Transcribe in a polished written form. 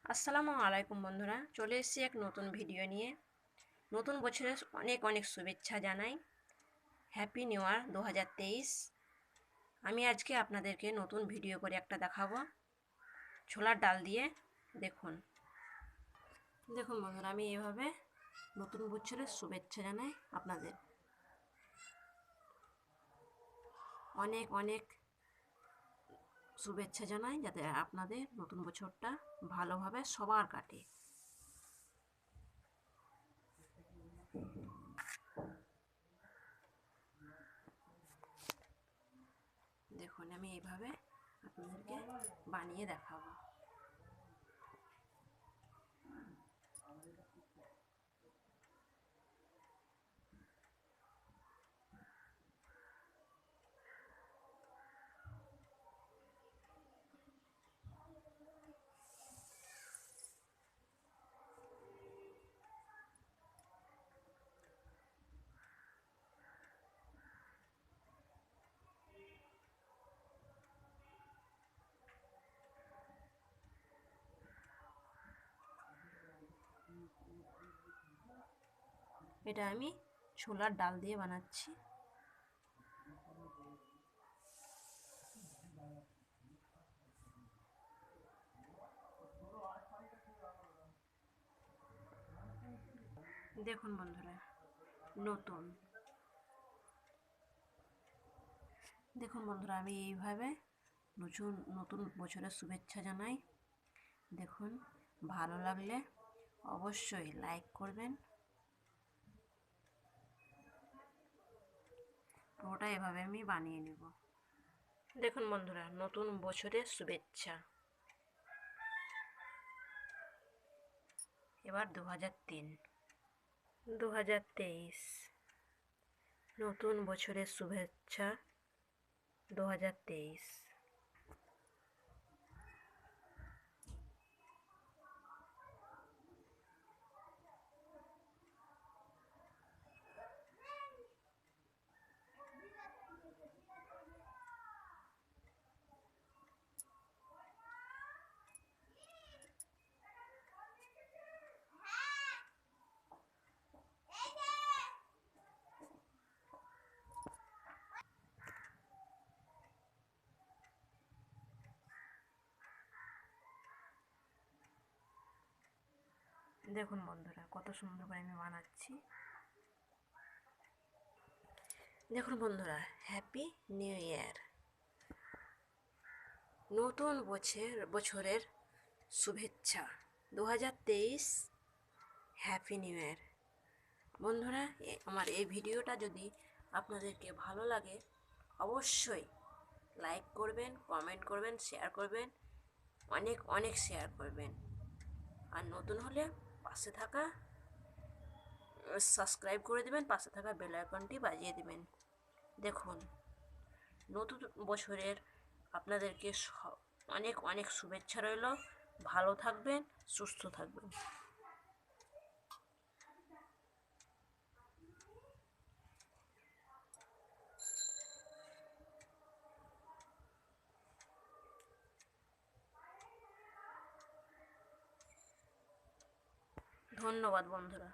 আসসালামু আলাইকুম বন্ধুরা, চলে এসেছি এক নতুন ভিডিও নিয়ে। নতুন বছরের অনেক অনেক শুভেচ্ছা জানাই। Happy new year 2023। আমি আজকে আপনাদেরকে নতুন ভিডিও করে একটা দেখাবো ছোলার ডাল দিয়ে। দেখুন দেখুন বন্ধুরা, আমি এইভাবে নতুন বছরের শুভেচ্ছা জানাই আপনাদের। অনেক অনেক শুভেচ্ছা জানাই, যাতে আপনাদের নতুন বছরটা ভালোভাবে সবার কাটে। দেখুন আমি এইভাবে আপনাদেরকে বানিয়ে দেখাবো। এটা আমি ছোলার ডাল দিয়ে বানাচ্ছি। দেখুন বন্ধুরা, নতুন দেখুন বন্ধুরা, আমি এইভাবে নতুন নতুন বছরের শুভেচ্ছা জানাই। দেখুন, ভালো লাগলে অবশ্যই লাইক করবেন। পুরোটা এভাবে আমি বানিয়ে নেব। দেখুন বন্ধুরা, নতুন বছরের শুভেচ্ছা। এবার 2023 নতুন বছরের শুভেচ্ছা 2023। দেখুন বন্ধুরা, কত সুন্দর করে আমি বানাচ্ছি। দেখুন বন্ধুরা, হ্যাপি নিউ ইয়ার, নতুন বছরের শুভেচ্ছা 2023। Happy new year. বন্ধুরা, আমার এই ভিডিওটা যদি আপনাদেরকে ভালো লাগে অবশ্যই লাইক করবেন, কমেন্ট করবেন, শেয়ার করবেন, অনেক অনেক শেয়ার করবেন। আর নতুন হলে পাশে থাকা সাবস্ক্রাইব করে দেবেন, পাশে থাকা বেল আইকনটি বাজিয়ে দেবেন। দেখুন, নতুন বছরের আপনাদেরকে অনেক অনেক শুভেচ্ছা রইল। ভালো থাকবেন, সুস্থ থাকবেন। ধন্যবাদ বন্ধুরা।